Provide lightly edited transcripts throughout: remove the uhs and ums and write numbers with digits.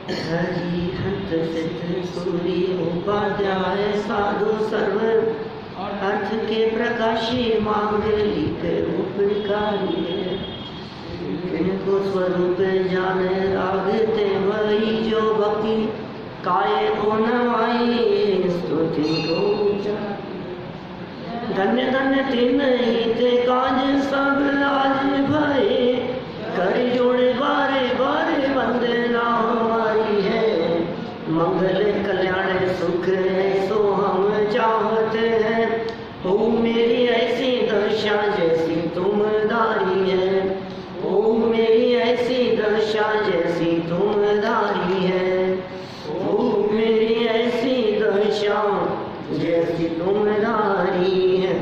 हरि हंत सिद्ध सूरी उपाध्याय साधु सर्व अर्थ के प्रकाशी मांगलिक उपकारी है। इनको स्वरूप जाने रागते वही जो भक्ति काय को नवाई स्तुति को ऊंचा। धन्य धन्य तीन हित काज सब आज भये कर जोड़े बारे बारे वंदना हमारी है। मंगल कल्याण सुख है सो हम चाहते हैं। हो मेरी ऐसी दशा जैसी तुम दारी है। हो मेरी ऐसी दशा जैसी तुम दारी है। हो मेरी ऐसी दशा जैसी तुम दारी है।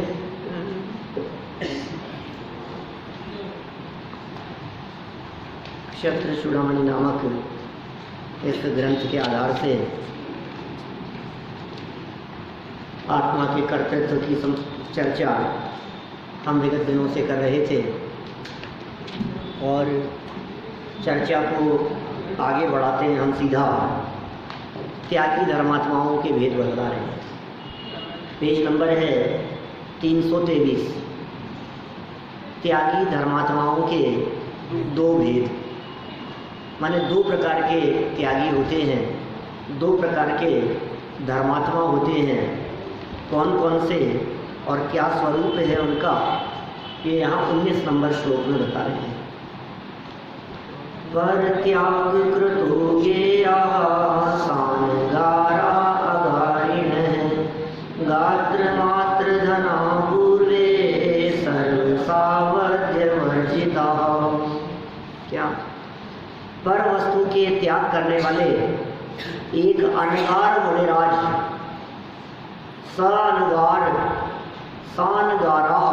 क्षत्र चूड़ामणि नामक इस ग्रंथ के आधार से आत्मा के कर्तृत्व की चर्चा हम विगत दिनों से कर रहे थे और चर्चा को आगे बढ़ाते हैं हम सीधा त्यागी धर्मात्माओं के भेद बता रहे हैं। पेज नंबर है 323। त्यागी धर्मात्माओं के दो भेद, माने दो प्रकार के त्यागी होते हैं, दो प्रकार के धर्मात्मा होते हैं। कौन कौन से और क्या स्वरूप है उनका, ये यहाँ 19 नंबर श्लोक में बता रहे हैं। पर त्याग कृतो गेया सानगारा अगारिण गात्र मात्र धना पूर्वे सर्वसावध्य वर्जिता। क्या पर वस्तु के त्याग करने वाले एक अनगार मुनिराज, सानगार सानगारा,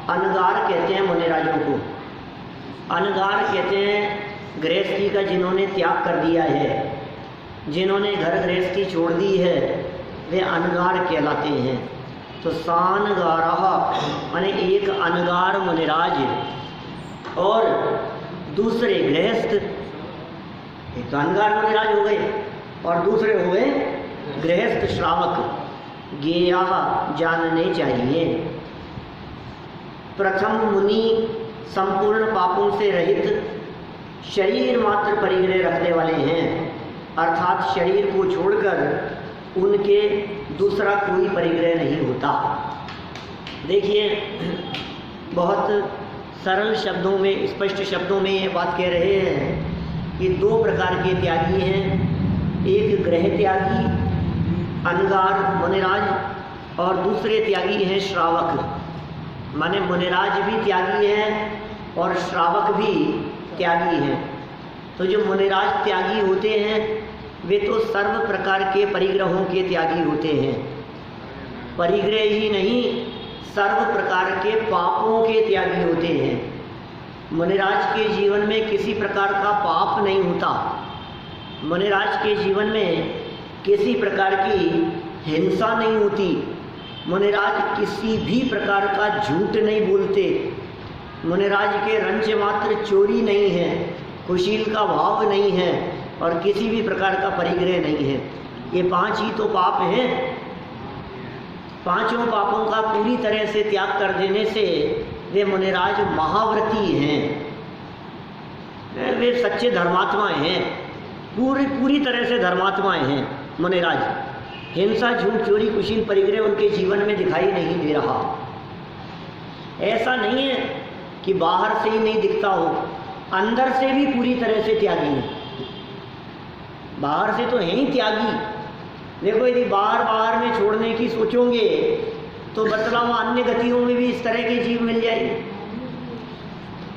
अनगार कहते हैं मुनिराजों को। अनगार कहते हैं गृहस्थी का जिन्होंने त्याग कर दिया है, जिन्होंने घर गृहस्थी छोड़ दी है, वे अनगार कहलाते हैं। तो सानगारा माने एक अनगार मुनिराज और दूसरे गृहस्थ। एक तो अनगार मुनिराज हो गए और दूसरे हो गए गृहस्थ श्रावक। गेया जानने चाहिए। प्रथम मुनि संपूर्ण पापों से रहित शरीर मात्र परिग्रह रखने वाले हैं, अर्थात शरीर को छोड़कर उनके दूसरा कोई परिग्रह नहीं होता। देखिए बहुत सरल शब्दों में, स्पष्ट शब्दों में ये बात कह रहे हैं कि दो प्रकार के त्यागी हैं। एक ग्रह त्यागी अनगार मुनिराज और दूसरे त्यागी हैं श्रावक। माने मुनिराज भी त्यागी हैं और श्रावक भी त्यागी हैं। तो जो मुनिराज त्यागी होते हैं वे तो सर्व प्रकार के परिग्रहों के त्यागी होते हैं। परिग्रह ही नहीं, सर्व प्रकार के पापों के त्यागी होते हैं। मुनिराज के जीवन में किसी प्रकार का पाप नहीं होता। मुनिराज के जीवन में किसी प्रकार की हिंसा नहीं होती। मुनिराज किसी भी प्रकार का झूठ नहीं बोलते। मुनिराज के रंच मात्र चोरी नहीं है, कुशील का भाव नहीं है और किसी भी प्रकार का परिग्रह नहीं है। ये पांच ही तो पाप हैं। पांचों पापों का पूरी तरह से त्याग कर देने से वे मुनिराज महाव्रती हैं, वे सच्चे धर्मात्माएं हैं, पूरी तरह से धर्मात्माएं हैं मुनिराज। हिंसा झूठ चोरी कुशील परिग्रह उनके जीवन में दिखाई नहीं दे रहा। ऐसा नहीं है कि बाहर से ही नहीं दिखता हो, अंदर से भी पूरी तरह से त्यागी है। बाहर से तो है ही त्यागी। देखो यदि बाहर में छोड़ने की सोचोगे तो बतलाओ अन्य गतियों में भी इस तरह के जीव मिल जाएंगे।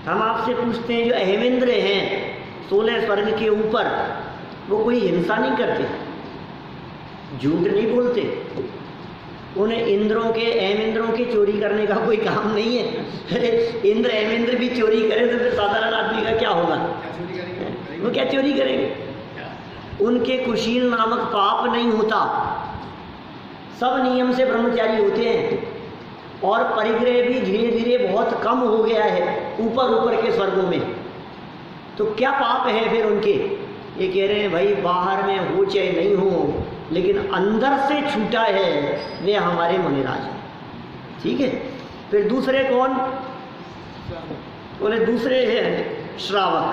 हम आपसे पूछते हैं जो अहेमेंद्र हैं 16 स्वर्ग के ऊपर, वो कोई हिंसा नहीं करते, झूठ नहीं बोलते, उन्हें इंद्रों के अहेमेंद्रों के चोरी करने का कोई काम नहीं है। इंद्र अहेमेंद्र भी चोरी करे तो फिर साधारण आदमी का क्या होगा? वो क्या चोरी करेंगे? उनके कुशील नामक पाप नहीं होता। सब नियम से ब्रह्मचारी होते हैं और परिग्रह भी धीरे धीरे बहुत कम हो गया है ऊपर के स्वर्गों में। तो क्या पाप है फिर उनके? ये कह रहे हैं भाई बाहर में हो चाहे नहीं हो, लेकिन अंदर से छूटा है वे हमारे मुनिराज हैं। ठीक है। फिर दूसरे कौन? बोले दूसरे हैं श्रावक।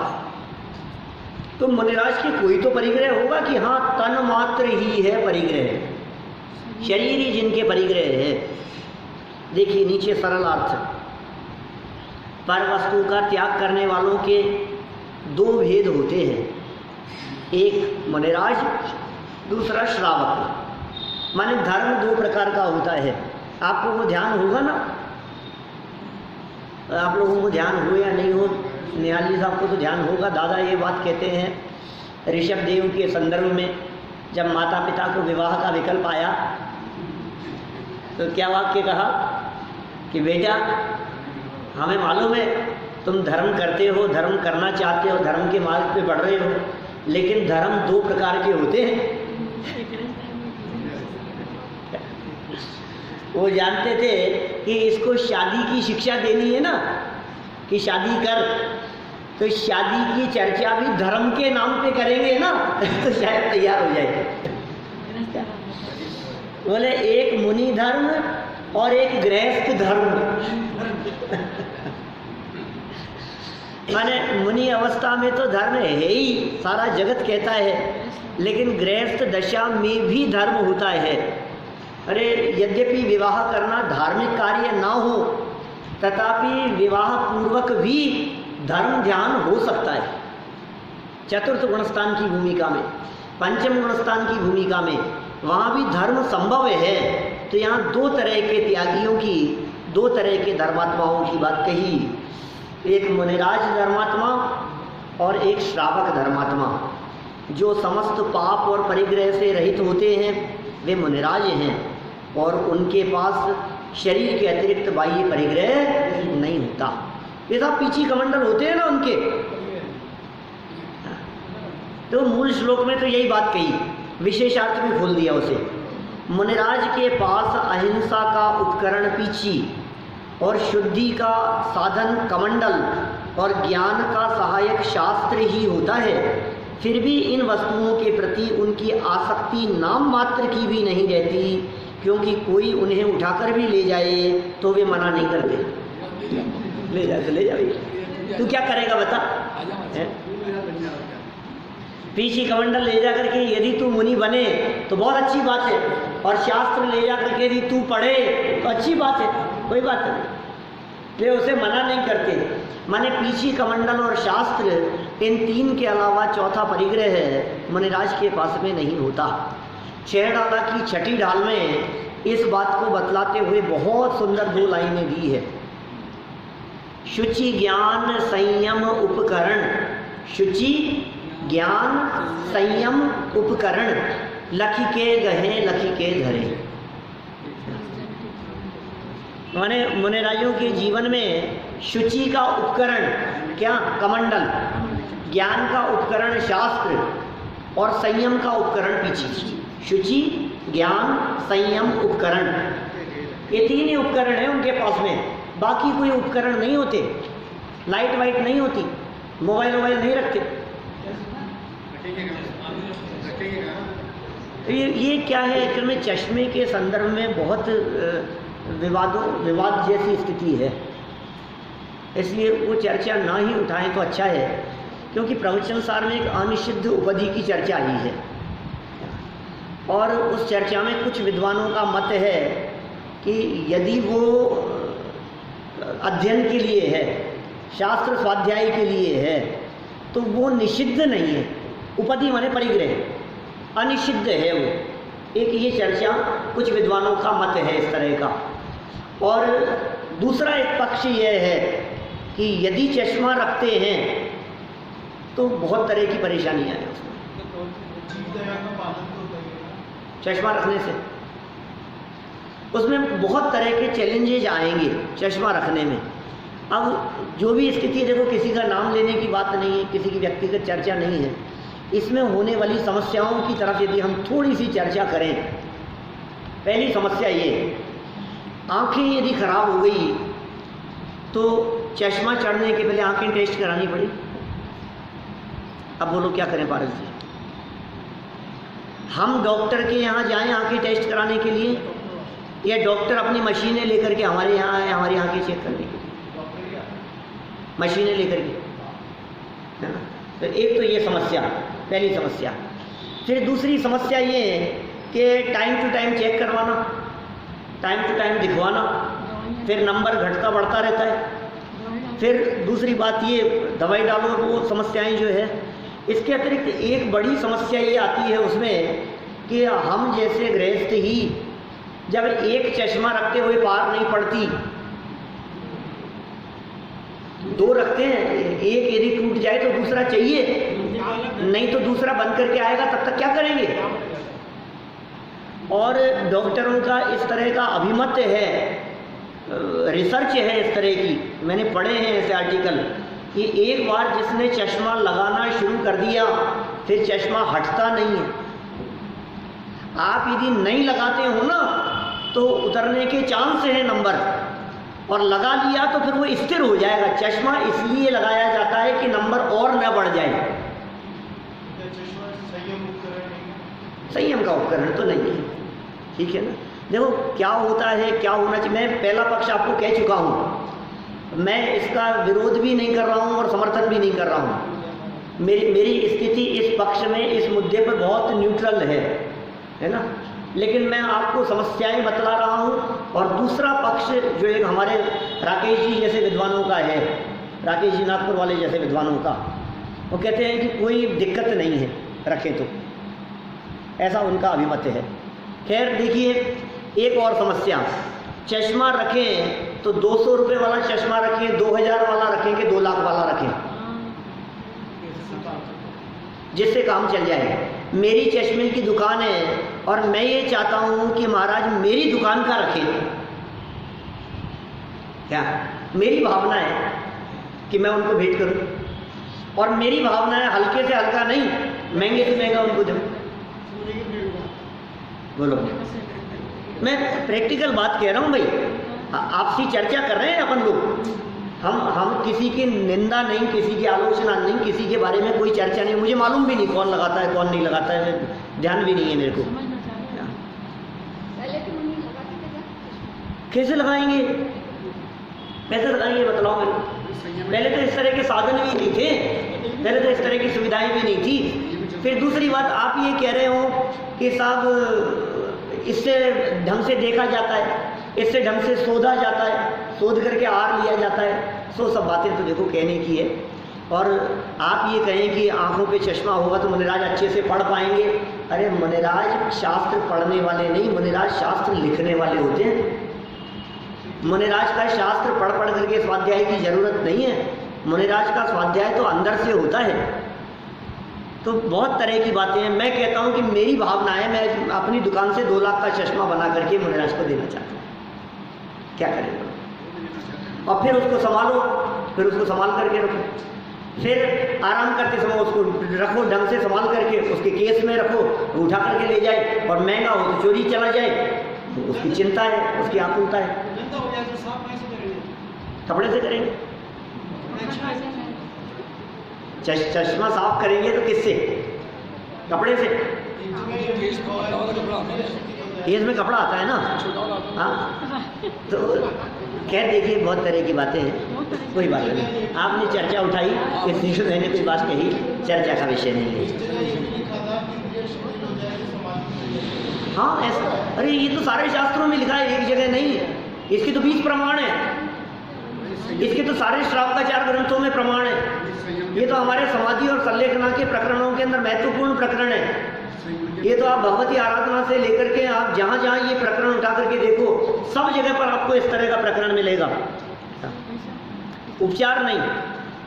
तो मुनिराज की कोई तो परिग्रह होगा कि हाँ तन मात्र ही है परिग्रह, शरीर ही जिनके परिग्रह है। देखिए नीचे सरल अर्थ, पर वस्तु का त्याग करने वालों के दो भेद होते हैं, एक मुनिराज, दूसरा श्रावक। माने धर्म दो प्रकार का होता है। आपको वो ध्यान होगा ना, आप लोगों को ध्यान हो या नहीं हो, निहाल जी साहब को तो ध्यान होगा। दादा ये बात कहते हैं ऋषभ देव के संदर्भ में, जब माता पिता को विवाह का विकल्प आया तो क्या वाक्य कहा कि बेटा हमें मालूम है तुम धर्म करते हो, धर्म करना चाहते हो, धर्म के मार्ग पे बढ़ रहे हो, लेकिन धर्म दो प्रकार के होते हैं। वो जानते थे कि इसको शादी की शिक्षा देनी है ना, कि शादी कर, तो शादी की चर्चा भी धर्म के नाम पे करेंगे ना तो शायद तैयार हो जाए। बोले एक मुनि धर्म और एक गृहस्थ धर्म। माने मुनि अवस्था में तो धर्म है ही, सारा जगत कहता है, लेकिन गृहस्थ दशा में भी धर्म होता है। अरे यद्यपि विवाह करना धार्मिक कार्य ना हो, तथापि विवाह पूर्वक भी धर्म ध्यान हो सकता है। चतुर्थ गुणस्थान की भूमिका में, पंचम गुणस्थान की भूमिका में, वहाँ भी धर्म संभव है। तो यहाँ दो तरह के त्यागियों की, दो तरह के धर्मात्माओं की बात कही, एक मुनिराज धर्मात्मा और एक श्रावक धर्मात्मा। जो समस्त पाप और परिग्रह से रहित होते हैं वे मुनिराज हैं, और उनके पास शरीर के अतिरिक्त बाह्य परिग्रह नहीं होता। ये सब पीछी कमंडल होते हैं ना उनके। तो मूल श्लोक में तो यही बात कही, विशेषार्थ भी खोल दिया उसे। मुनिराज के पास अहिंसा का उपकरण पीछी और शुद्धि का साधन कमंडल और ज्ञान का सहायक शास्त्र ही होता है। फिर भी इन वस्तुओं के प्रति उनकी आसक्ति नाम मात्र की भी नहीं रहती, क्योंकि कोई उन्हें उठाकर भी ले जाए तो वे मना नहीं करते। ले जा तो ले जा, तू क्या करेगा बता। पीछे कमंडल ले जा करके यदि तू मुनि बने तो बहुत अच्छी बात है, और शास्त्र ले जा करके यदि तू पढ़े तो अच्छी बात है, कोई बात नहीं, वे उसे मना नहीं करते। माने पीछी कमंडल और शास्त्र, इन तीन के अलावा चौथा परिग्रह है मुनिराज के पास में नहीं होता। 6 डाला की छठी ढाल में इस बात को बतलाते हुए बहुत सुंदर 2 लाइनें दी है। शुचि ज्ञान संयम उपकरण, शुचि ज्ञान संयम उपकरण, लखी के गहे लखी के धरे। माने मुनिराजों के जीवन में शुचि का उपकरण क्या? कमंडल, ज्ञान का उपकरण शास्त्र, और संयम का उपकरण पीछे। शुचि ज्ञान संयम उपकरण, ये 3 ही उपकरण हैं उनके पास में, बाकी कोई उपकरण नहीं होते। लाइट वाइट नहीं होती, मोबाइल वोबाइल नहीं रखते। ये क्या है, एक्चुअल में चश्मे के संदर्भ में बहुत विवाद जैसी स्थिति है, इसलिए वो चर्चा ना ही उठाएं तो अच्छा है, क्योंकि प्रवचन सार में एक अनिषिद्ध उपाधि की चर्चा आई है, और उस चर्चा में कुछ विद्वानों का मत है कि यदि वो अध्ययन के लिए है, शास्त्र स्वाध्याय के लिए है, तो वो निषिद्ध नहीं है। उपाधि माने परिग्रह, अनिषिद्ध है वो। एक ये चर्चा कुछ विद्वानों का मत है इस तरह का। और दूसरा एक पक्ष यह है कि यदि चश्मा रखते हैं तो बहुत तरह की परेशानियां हैं उसमें। चश्मा रखने से उसमें बहुत तरह के चैलेंजेज आएंगे चश्मा रखने में। अब जो भी स्थिति, देखो किसी का नाम लेने की बात नहीं है, किसी की व्यक्तिगत चर्चा नहीं है, इसमें होने वाली समस्याओं की तरफ यदि हम थोड़ी सी चर्चा करें। पहली समस्या ये, आंखें यदि खराब हो गई तो चश्मा चढ़ने के पहले आंखें टेस्ट करानी पड़ी। अब बोलो क्या करें पारस जी? हम डॉक्टर के यहाँ जाएं आंखें टेस्ट कराने के लिए, या डॉक्टर अपनी मशीनें लेकर के हमारे यहाँ आए हमारी आंखें चेक करने के लिए, मशीनें लेकर के, है ना। तो एक तो ये समस्या, पहली समस्या। फिर दूसरी समस्या ये है कि टाइम टू टाइम चेक करवाना, टाइम टू टाइम दिखवाना, फिर नंबर घटता बढ़ता रहता है। फिर दूसरी बात ये दवाई डालो, वो समस्याएं जो है। इसके अतिरिक्त एक बड़ी समस्या ये आती है उसमें कि हम जैसे गृहस्थ ही जब एक चश्मा रखते हुए पार नहीं पड़ती, दो रखते हैं, एक यदि टूट जाए तो दूसरा चाहिए, नहीं तो दूसरा बंद करके आएगा, तब तक क्या करेंगे। और डॉक्टरों का इस तरह का अभिमत है, रिसर्च है इस तरह की, मैंने पढ़े हैं ऐसे आर्टिकल, कि एक बार जिसने चश्मा लगाना शुरू कर दिया फिर चश्मा हटता नहीं है। आप यदि नहीं लगाते हो ना तो उतरने के चांस है नंबर, और लगा लिया तो फिर वो स्थिर हो जाएगा। चश्मा इसलिए लगाया जाता है कि नंबर और न बढ़ जाए। संयम का उपकरण तो नहीं है, ठीक है ना। देखो क्या होता है, क्या होना चाहिए, मैं पहला पक्ष आपको कह चुका हूँ, मैं इसका विरोध भी नहीं कर रहा हूँ और समर्थन भी नहीं कर रहा हूँ। मेरी स्थिति इस पक्ष में, इस मुद्दे पर बहुत न्यूट्रल है ना। लेकिन मैं आपको समस्याएं बतला रहा हूँ। और दूसरा पक्ष जो एक हमारे राकेश जी जैसे विद्वानों का है, राकेश जी नागपुर वाले जैसे विद्वानों का, वो कहते हैं कि कोई दिक्कत नहीं है रखें तो, ऐसा उनका अभिमत है। खैर देखिए, एक और समस्या, चश्मा रखें तो 200 रुपये वाला चश्मा रखें, 2000 वाला रखें कि 2 लाख वाला रखें, जिससे काम चल जाए। मेरी चश्मे की दुकान है और मैं ये चाहता हूं कि महाराज मेरी दुकान का रखें, क्या मेरी भावना है कि मैं उनको भेंट करूं, और मेरी भावना है हल्के से हल्का नहीं, महंगे से महंगा उनको दूं। बोलो, मैं प्रैक्टिकल बात कह रहा हूँ भाई, आपसी चर्चा कर रहे हैं अपन लोग। हम किसी की निंदा नहीं, किसी की आलोचना नहीं, किसी के बारे में कोई चर्चा नहीं। मुझे मालूम भी नहीं कौन लगाता है कौन नहीं लगाता है, ध्यान भी नहीं है मेरे को। कैसे लगाएंगे, कैसे लगाएंगे बताओ मेरे को। पहले तो इस तरह के साधन भी नहीं थे, पहले तो इस तरह की सुविधाएं भी नहीं थी। फिर दूसरी बात, आप ये कह रहे हो कि साहब इससे ढंग से देखा जाता है, इससे ढंग से सोधा जाता है, शोध करके आर लिया जाता है। सब बातें तो देखो कहने की है। और आप ये कहें कि आंखों पे चश्मा होगा तो मुनिराज अच्छे से पढ़ पाएंगे। अरे मुनिराज शास्त्र पढ़ने वाले नहीं, मुनिराज शास्त्र लिखने वाले होते हैं। मुनिराज का शास्त्र पढ़ पढ़ करके स्वाध्याय की जरूरत नहीं है। मुनिराज का स्वाध्याय तो अंदर से होता है। तो बहुत तरह की बातें हैं। मैं कहता हूँ कि मेरी भावना है, मैं अपनी दुकान से 2 लाख का चश्मा बना करके मुनिराज को देना चाहता हूँ। क्या करेंगे? और फिर उसको संभालो, फिर उसको संभाल करके रखो, फिर आराम करते समय उसको रखो, ढंग से संभाल करके उसके केस में रखो, उठा करके ले जाए। और महंगा हो तो चोरी चला जाए, तो उसकी चिंता है, उसकी आकुलता है। कपड़े से करेंगे, चश्मा साफ करेंगे तो किससे? कपड़े से। केस में कपड़ा आता है ना, हाँ। तो खैर देखिए, बहुत तरह की बातें हैं, कोई बात नहीं। आपने चर्चा उठाई, इसलिए मैंने कोई बात कही, चर्चा का विषय नहीं है। हाँ ऐसा, अरे ये तो सारे शास्त्रों में लिखा है, एक जगह नहीं है। इसके तो 20 प्रमाण है, इसके तो सारे श्रावकाचार ग्रंथों में प्रमाण है। ये तो हमारे समाधि और संलेखना के प्रकरणों के अंदर महत्वपूर्ण प्रकरण है। ये तो आप भगवती आराधना से लेकर के आप जहाँ जहाँ ये प्रकरण उठा करके देखो, सब जगह पर आपको इस तरह का प्रकरण मिलेगा। उपचार नहीं।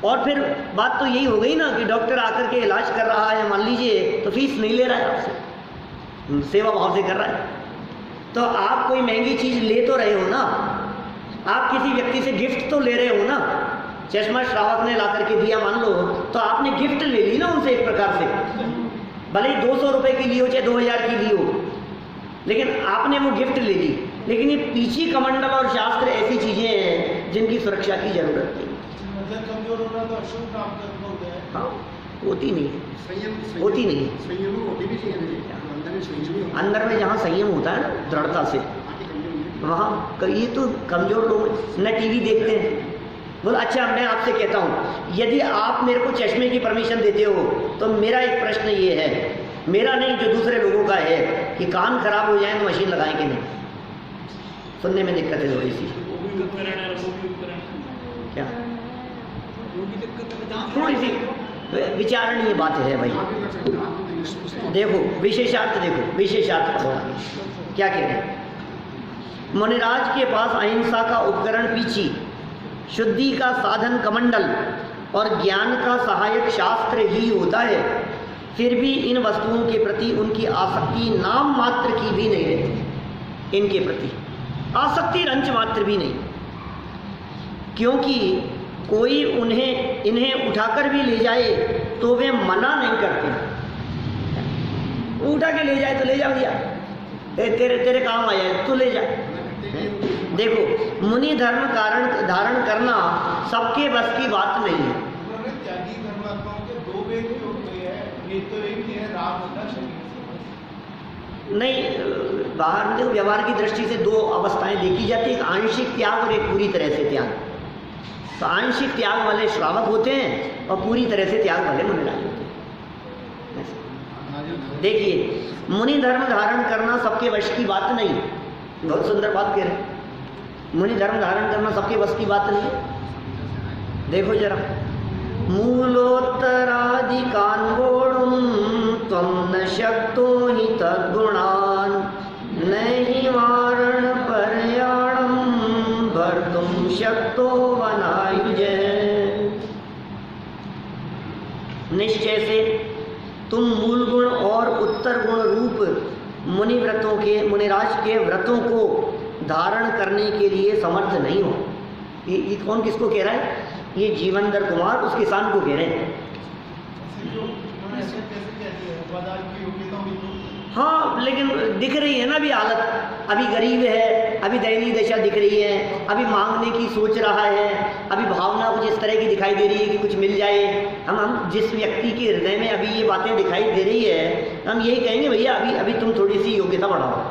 और फिर बात तो यही हो गई ना कि डॉक्टर आकर के इलाज कर रहा है, मान लीजिए, तो फीस नहीं ले रहा है आपसे, सेवा भाव से कर रहा है। तो आप कोई महंगी चीज ले तो रहे हो ना, आप किसी व्यक्ति से गिफ्ट तो ले रहे हो ना। चश्मा श्रावक ने ला करके दिया मान लो, तो आपने गिफ्ट ले ली ना उनसे एक प्रकार से, भले ही 200 रुपए की ली हो चाहे 2000 की ली हो, लेकिन आपने वो गिफ्ट ले ली। लेकिन ये पीछी कमंडल और शास्त्र ऐसी चीजें हैं जिनकी सुरक्षा की जरूरत नहीं। हाँ, होती नहीं है, संयम होती नहीं है। संयम होती भी चाहिए अंदर में संयम ही होता अंदर में जहाँ संयम होता है ना दृढ़ता से, वहाँ ये तो कमज़ोर लोग न टीवी देखते हैं। बोलो अच्छा मैं आपसे कहता हूँ, यदि आप मेरे को चश्मे की परमिशन देते हो तो मेरा एक प्रश्न ये है, मेरा नहीं जो दूसरे लोगों का है, कि कान खराब हो जाए तो मशीन लगाएं कि नहीं? सुनने में दिक्कत है थोड़ी सी, क्या थोड़ी सी विचारणीय बात है भाई। देखो विशेषार्थ, देखो विशेषार्थ पढ़ो क्या कह रहे हैं। मुनिराज के पास अहिंसा का उपकरण पीछी, शुद्धि का साधन कमंडल और ज्ञान का सहायक शास्त्र ही होता है, फिर भी इन वस्तुओं के प्रति उनकी आसक्ति नाम मात्र की भी नहीं रहती। इनके प्रति आसक्ति रंच मात्र भी नहीं, क्योंकि कोई इन्हें उठाकर भी ले जाए तो वे मना नहीं करते। उठा के ले जाए तो ले जा भैया, तेरे काम आया है तो ले जा। देखो मुनि धर्म धारण करना सबके बस की बात नहीं है। त्यागी धर्मात्माओं के दो भेद भी होते हैं, एक तो एक ही है राग होता शरीर नहीं, बाहर में देखो व्यवहार की दृष्टि से दो अवस्थाएं देखी जाती है, आंशिक त्याग और एक पूरी तरह से त्याग। तो आंशिक त्याग वाले श्रावक होते हैं और पूरी तरह से त्याग वाले मुनिराज होते हैं। देखिए मुनि धर्म धारण करना सबके वश की बात नहीं, बहुत सुंदर बात कह रहे हैं। मुनि धर्म धारण करना सबके बस की बात नहीं है। देखो जरा, मूलोत्तरादिकान्वोढुं त्वं न शक्तो हि तद्गुणान् नहि वारण पर्याणं भर्तुं शक्तो वनायुजे। निश्चय से तुम मूल गुण और उत्तर गुण रूप मुनिराज के व्रतों को धारण करने के लिए समर्थ नहीं हो। ये कौन किसको कह रहा है? ये जीवनधर कुमार उस किसान को कह रहे हैं। हाँ लेकिन दिख रही है ना अभी हालत, अभी गरीब है, अभी दयनीय दशा दिख रही है, अभी मांगने की सोच रहा है, अभी भावना कुछ इस तरह की दिखाई दे रही है कि कुछ मिल जाए। हम जिस व्यक्ति के हृदय में अभी ये बातें दिखाई दे रही है, हम यही कहेंगे भैया अभी तुम थोड़ी सी योग्यता बढ़ाओ,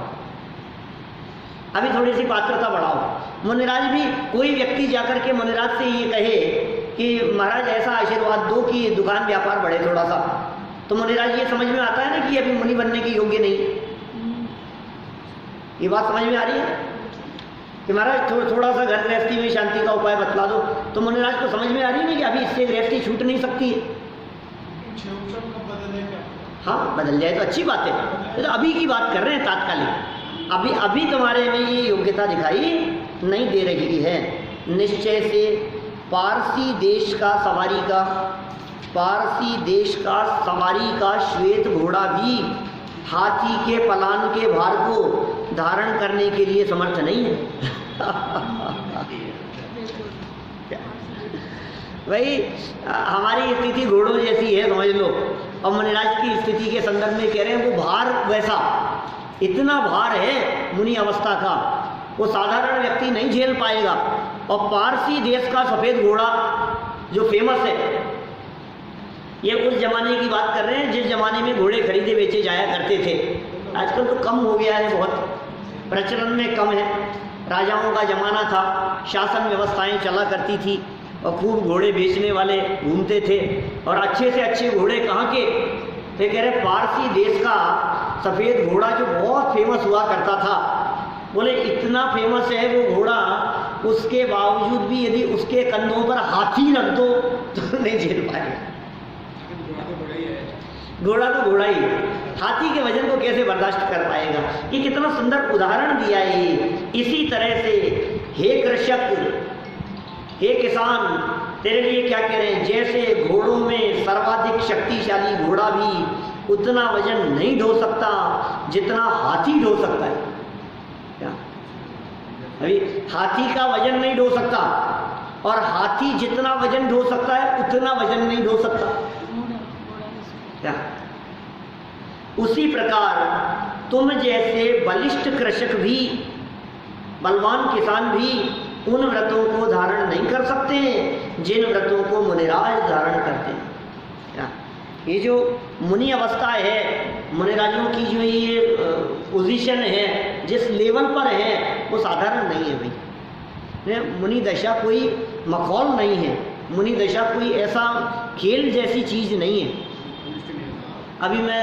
अभी थोड़ी सी पात्रता बढ़ाओ। मुनिराज भी, कोई व्यक्ति जाकर के मुनिराज से ये कहे कि महाराज ऐसा आशीर्वाद दो कि दुकान व्यापार बढ़े थोड़ा सा, तो मुनिराज ये समझ में आता है ना कि अभी मुनि बनने के योग्य नहीं। ये बात समझ में आ रही है कि महाराज थोड़ा सा घर गृहस्थी में शांति का उपाय बतला दो, तो मुनिराज को समझ में आ रही है कि अभी इससे गृहस्थी छूट नहीं सकती है। हाँ बदल जाए तो अच्छी बात है, तो अभी की बात कर रहे हैं तात्कालिक। अभी तुम्हारे में ये योग्यता दिखाई नहीं दे रही है। निश्चय से पारसी देश का सवारी का श्वेत घोड़ा भी हाथी के पलान के भार को धारण करने के लिए समर्थ नहीं है। भाई हमारी स्थिति घोड़ों जैसी है समझ लो, और मुनिराज की स्थिति के संदर्भ में कह रहे हैं वो भार वैसा, इतना भार है मुनि अवस्था का, वो साधारण व्यक्ति नहीं झेल पाएगा। और पारसी देश का सफ़ेद घोड़ा जो फेमस है, ये उस जमाने की बात कर रहे हैं जिस जमाने में घोड़े खरीदे बेचे जाया करते थे। आजकल तो कम हो गया है, बहुत प्रचलन में कम है। राजाओं का जमाना था, शासन व्यवस्थाएं चला करती थी और खूब घोड़े बेचने वाले घूमते थे। और अच्छे से अच्छे घोड़े कहाँ के? तो कह रहे पारसी देश का सफ़ेद घोड़ा जो बहुत फेमस हुआ करता था। बोले इतना फेमस है वो घोड़ा, उसके बावजूद भी यदि उसके कंधों पर हाथी रख दो तो नहीं झेल पाएगा। घोड़ा तो घोड़ा ही, हाथी के वजन को कैसे बर्दाश्त कर पाएगा? ये कितना सुंदर उदाहरण दिया है ये। इसी तरह से हे कृषक, हे किसान, तेरे लिए क्या कह रहे हैं? जैसे घोड़ों में सर्वाधिक शक्तिशाली घोड़ा भी उतना वजन नहीं ढो सकता जितना हाथी ढो सकता है। क्या अभी हाथी का वजन नहीं ढो सकता, और हाथी जितना वजन ढो सकता है उतना वजन नहीं ढो सकता। क्या उसी प्रकार तुम जैसे बलिष्ठ कृषक भी, बलवान किसान भी उन व्रतों को धारण नहीं कर सकते जिन व्रतों को मुनिराज धारण करते हैं। क्या ये जो मुनि अवस्था है, मुनिराजों की जो ये पोजीशन है, जिस लेवल पर है, वो साधारण नहीं है भाई। मुनि दशा कोई मखौल नहीं है, मुनि दशा कोई ऐसा खेल जैसी चीज़ नहीं है। अभी मैं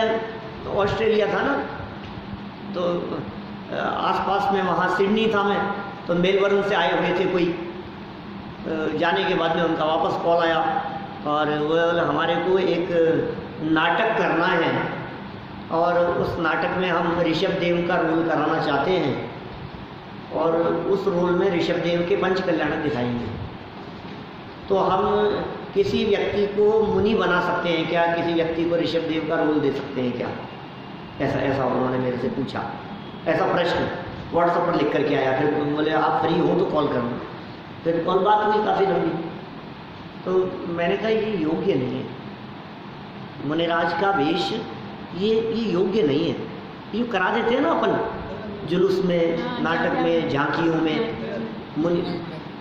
ऑस्ट्रेलिया था ना, तो आसपास में वहाँ सिडनी था मैं, तो मेलबर्न से आए हुए थे कोई। जाने के बाद में उनका वापस कॉल आया और वो हमारे को एक नाटक करना है और उस नाटक में हम ऋषभ देव का रोल कराना चाहते हैं और उस रोल में ऋषभ देव के पंच कल्याणक दिखाएंगे। तो हम किसी व्यक्ति को मुनि बना सकते हैं क्या, किसी व्यक्ति को ऋषभ देव का रोल दे सकते हैं क्या? ऐसा उन्होंने मेरे से पूछा, ऐसा प्रश्न व्हाट्सएप पर लिख करके आया। फिर बोले आप फ्री हो तो कॉल करना। फिर कॉल बात हुई काफ़ी लंबी, तो मैंने कहा ये योग्य नहीं है, मुनिराज का वेश ये योग्य नहीं है। ये करा देते हैं ना अपन जुलूस में, नाटक में, झांकियों में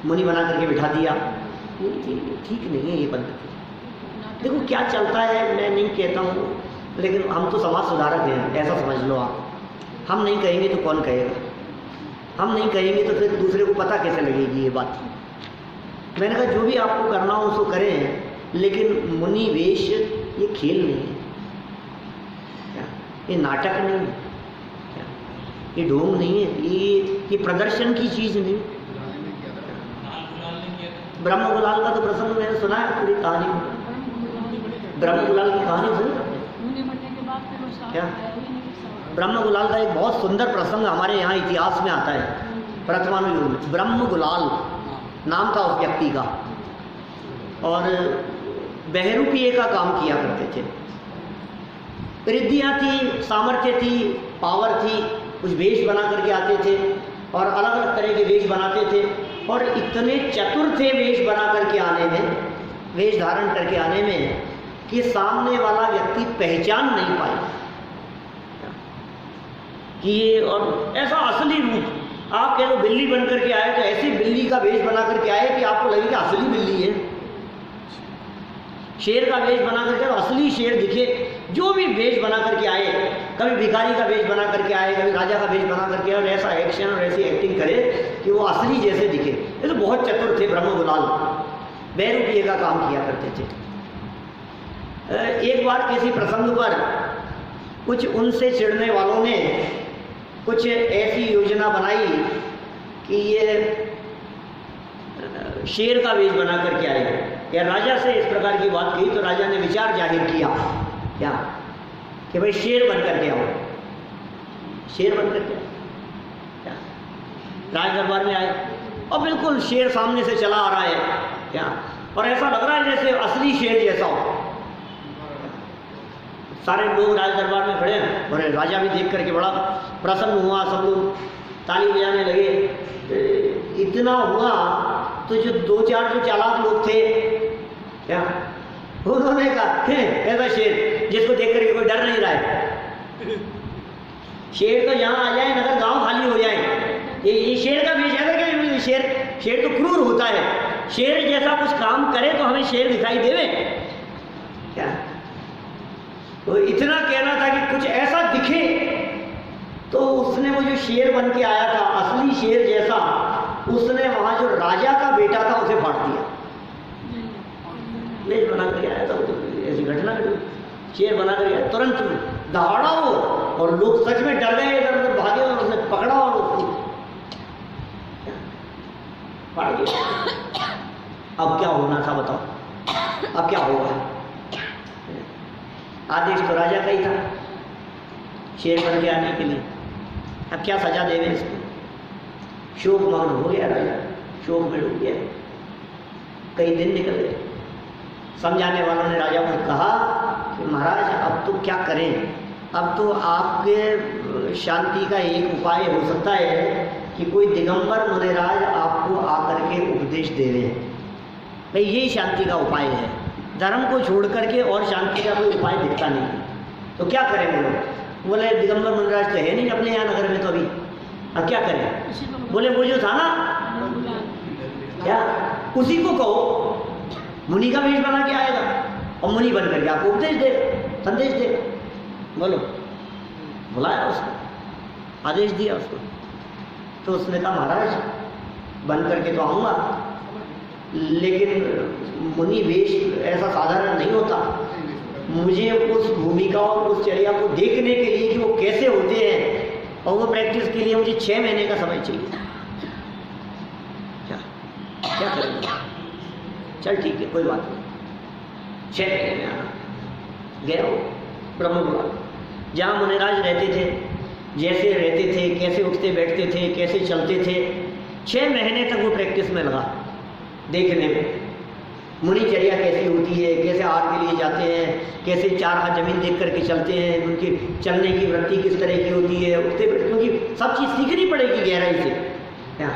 मुनि बना करके बिठा दिया, ठीक नहीं है ये पद्धति। देखो क्या चलता है, मैं नहीं कहता हूँ, लेकिन हम तो समाज सुधारक हैं, ऐसा समझ लो आप। हम नहीं कहेंगे तो कौन कहेगा? हम नहीं कहेंगे तो फिर दूसरे को पता कैसे लगेगी ये बात? मैंने कहा जो भी आपको करना हो उसको करें, लेकिन मुनि वेश ये खेल नहीं है क्या? ये नाटक नहीं है क्या? ये ढोंग नहीं है, ये प्रदर्शन की चीज़ नहीं। ब्रह्म गुलाल का तो प्रसंग मैंने सुना है, पूरी कहानी ब्रह्म गुलाल की कहानी सुनी क्या? ब्रह्म गुलाल का एक बहुत सुंदर प्रसंग हमारे यहाँ इतिहास में आता है, वर्तमान युग में। ब्रह्म गुलाल नाम था उस व्यक्ति का, और बहरूपीए का काम किया करते थे। रिद्धियाँ थी, सामर्थ्य थी, पावर थी, कुछ वेश बना करके आते थे और अलग अलग तरह के वेश बनाते थे, और इतने चतुर थे वेश बना करके आने में, वेश धारण करके आने में, कि सामने वाला व्यक्ति पहचान नहीं पाए कि ये, और ऐसा असली रूप। आप कह लो बिल्ली बन करके आए तो ऐसी बिल्ली का वेश बना करके आए कि आपको लगे कि असली बिल्ली है। शेर का वेश बना करके तो असली शेर दिखे। जो भी वेश बना करके आए, कभी भिखारी का वेश बना करके आए, कभी राजा का वेश बना करके आए, और ऐसा एक्शन और ऐसी एक्टिंग करे कि वो असली जैसे दिखे। ये तो बहुत चतुर थे ब्रह्म गुलाल, बहरूपीए का काम किया करते थे। एक बार किसी प्रसंग पर कुछ उनसे चिढ़ने वालों ने कुछ ऐसी योजना बनाई कि ये शेर का वेश बना करके आए, या राजा से इस प्रकार की बात कही, तो राजा ने विचार जाहिर किया क्या कि भाई शेर बन करके आओ, शेर बन करके क्या। राज दरबार में आए और बिल्कुल शेर सामने से चला आ रहा है क्या, और ऐसा लग रहा है जैसे असली शेर जैसा हो। सारे लोग राज दरबार में खड़े हैं और राजा भी देख करके बड़ा प्रसन्न हुआ, सब लोग ताली बजाने लगे। इतना हुआ तो जो दो चार जो चालाक लोग थे क्या, उन्होंने कहा ऐसा शेर जिसको देख करके कोई डर नहीं रहा है, शेर तो यहाँ आ जाए नगर गांव खाली हो जाए, ये शेर का वेश है क्या? शेर तो क्रूर होता है, शेर जैसा कुछ काम करे तो हमें शेर दिखाई देवे क्या? तो इतना कहना था कि कुछ ऐसा दिखे, तो उसने वो जो शेर बन के आया था असली शेर जैसा, उसने वहाँ जो राजा का बेटा था उसे फाड़ दिया। वेश बना करके आया था, तो ऐसी घटना घटी, शेर बना करके आया, तुरंत दहाड़ा वो, और लोग सच में डर गए, इधर उधर भागे और उसने पकड़ा और उसको फाड़ दिया। अब क्या होना था बताओ, अब क्या होगा? आदेश तो राजा का ही था शेर बन के आने के लिए, अब क्या सजा देवे इसको? शोक मग्न हो गया राजा, शोक में डूब गया। कई दिन निकल गए। समझाने वालों ने राजा को कहा कि महाराज अब तो क्या करें, अब तो आपके शांति का एक उपाय हो सकता है कि कोई दिगंबर मुनिराज आपको आकर के उपदेश दे रहे हैं। भाई यही शांति का उपाय है, धर्म को छोड़ करके और शांति का कोई उपाय दिखता नहीं। तो क्या करें बोलो? बोले दिगंबर मुनिराज तो है नहीं अपने यहाँ नगर में, तो अभी अब क्या करें? बोले वो जो था ना क्या, उसी को कहो, मुनि का वेश बना के आएगा और मुनि बन करके आपको उपदेश दे, संदेश दे। बोलो, बुलाया उसको, आदेश दिया उसको, तो उसने कहा महाराज बन करके तो आऊँगा, लेकिन मुनि वेश ऐसा साधारण नहीं होता, मुझे उस भूमिका और उस चर्या को देखने के लिए कि वो कैसे होते हैं, और वो प्रैक्टिस के लिए मुझे 6 महीने का समय चाहिए। क्या करेंगे? चल ठीक है, कोई बात नहीं, 6 महीने में आना। गया वो ब्रह्मपुरा, जहाँ मुनिराज रहते थे, जैसे रहते थे, कैसे उठते बैठते थे, कैसे चलते थे, 6 महीने तक वो प्रैक्टिस में लगा देखने में। मुनिचर्या कैसी होती है, कैसे आहार के लिए जाते हैं, कैसे 4 हाथ जमीन देख करके चलते हैं, उनकी चलने की वृत्ति किस तरह की होती है, उठते बैठते, क्योंकि सब चीज़ सीखनी पड़ेगी गहराई से। क्या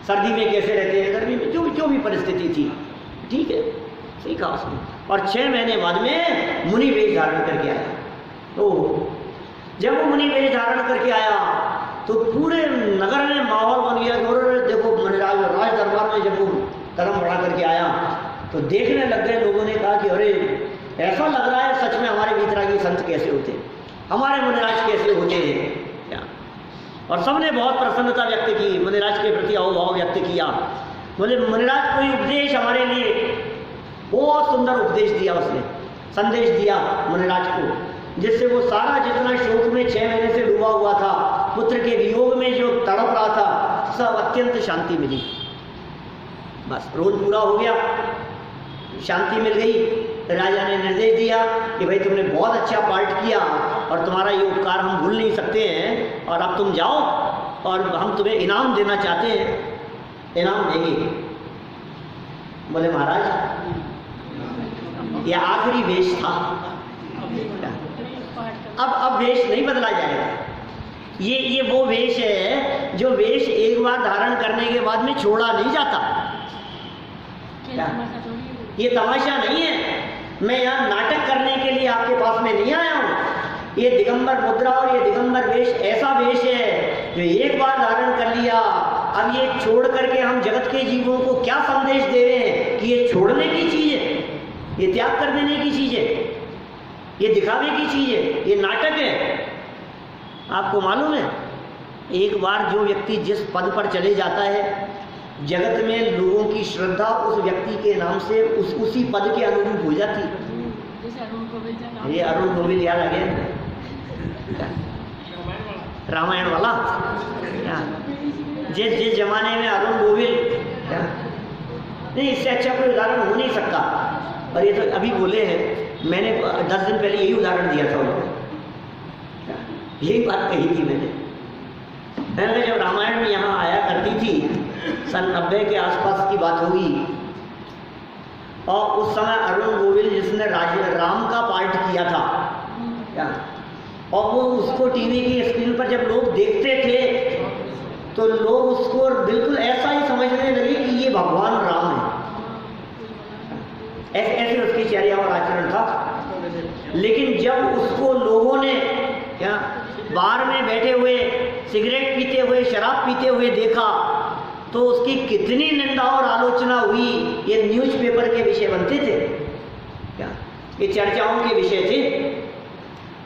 सर्दी में कैसे रहते हैं, गर्मी में, जो भी परिस्थिति थी, ठीक है, सीखा उसने। और 6 महीने बाद में मुनि वेश धारण करके आया। तो जब वो मुनि वेश धारण करके आया तो पूरे नगर में माहौल बन गया। और देखो मुनिराज राज दरबार में जब वो कदम बढ़ा करके आया तो देखने लग गए लोगों ने, कहा कि अरे ऐसा लग रहा है सच में हमारे वीतरागी संत कैसे होते हैं, हमारे मुनिराज कैसे होते हैं। क्या और सबने बहुत प्रसन्नता व्यक्त की, मुनिराज के प्रति अहोभाव व्यक्त किया। बोले मुनिराज कोई उपदेश हमारे लिए, बहुत सुंदर उपदेश दिया उसने, संदेश दिया मुनिराज को, जिससे वो सारा जितना शोक में 6 महीने से डूबा हुआ था, पुत्र के वियोग में जो तड़प रहा था, सब अत्यंत शांति मिली। बस रोल पूरा हो गया, शांति मिल गई। राजा ने निर्देश दिया कि भाई तुमने बहुत अच्छा पार्ट किया और तुम्हारा ये उपकार हम भूल नहीं सकते हैं, और अब तुम जाओ और हम तुम्हें इनाम देना चाहते हैं, इनाम देंगे। बोले महाराज ये आखिरी वेश था, अब वेश नहीं बदला जाएगा। ये वो वेश है जो वेश एक बार धारण करने के बाद में छोड़ा नहीं जाता। ये तमाशा नहीं है, मैं यहाँ नाटक करने के लिए आपके पास में नहीं आया हूँ। ये दिगंबर मुद्रा और ये दिगंबर वेश ऐसा वेश है जो एक बार धारण कर लिया, अब ये छोड़ करके हम जगत के जीवों को क्या संदेश दे रहे हैं कि ये छोड़ने की चीज है, ये त्याग कर देने की चीज है, ये दिखावे की चीज है, ये नाटक है। आपको मालूम है, एक बार जो व्यक्ति जिस पद पर चले जाता है, जगत में लोगों की श्रद्धा उस व्यक्ति के नाम से उसी पद के अनुरूप हो जाती है। ये अरुण गोविल याद आ गया, रामायण वाला। जिस जमाने में अरुण गोविल, नहीं इससे अच्छा कोई उदाहरण हो नहीं सकता। और ये तो अभी बोले हैं, मैंने 10 दिन पहले यही उदाहरण दिया था उनको, यही बात कही थी मैंने जब रामायण में यहाँ आया करती थी, सन 90 के आसपास की बात होगी, और उस समय अरुण गोविल जिसने राम का पार्ट किया था, क्या, और वो उसको टीवी की स्क्रीन पर जब लोग देखते थे तो लोग उसको बिल्कुल ऐसा ही समझने लगे कि ये भगवान राम है। ऐसे उसकी चर्या और आचरण था। लेकिन जब उसको लोगों ने क्या बार में बैठे हुए सिगरेट पीते हुए, शराब पीते हुए देखा, तो उसकी कितनी निंदा और आलोचना हुई। ये न्यूज़पेपर के विषय बनते थे, क्या ये चर्चाओं के विषय थे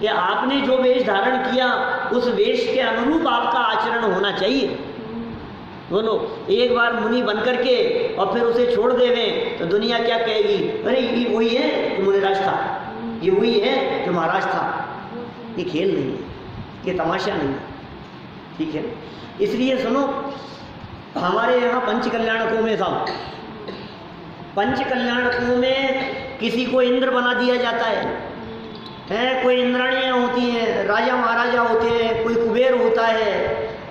कि आपने जो वेश धारण किया उस वेश के अनुरूप आपका आचरण होना चाहिए। बोलो, एक बार मुनि बन करके और फिर उसे छोड़ देवे तो दुनिया क्या कहेगी, अरे ये वही है जो मुनिराज था, ये वही है जो महाराज था। ये खेल नहीं है, ये तमाशा नहीं है, ठीक है। इसलिए सुनो, हमारे यहाँ पंचकल्याणकों में था, पंचकल्याणकों में किसी को इंद्र बना दिया जाता है, कोई इंद्राणियाँ होती हैं, राजा महाराजा होते हैं, कोई कुबेर होता है,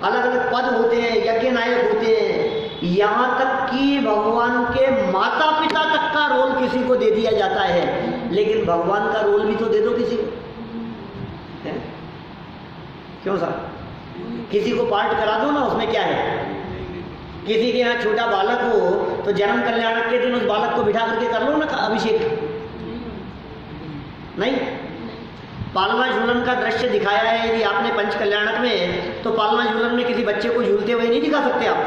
अलग अलग पद होते हैं, यज्ञ नायक होते हैं, यहाँ तक कि भगवान के माता पिता तक का रोल किसी को दे दिया जाता है। लेकिन भगवान का रोल भी तो दे दो किसी को, है? क्यों साहब, किसी को पार्ट करा दो ना, उसमें क्या है। किसी के यहाँ छोटा बालक हो तो जन्म कल्याणक के दिन उस बालक को बिठा करके कर लो ना अभिषेक, नहीं। पालना झूलन का दृश्य दिखाया है यदि आपने पंच कल्याणक में, तो पालना झूलन में किसी बच्चे को झूलते हुए नहीं दिखा सकते आप।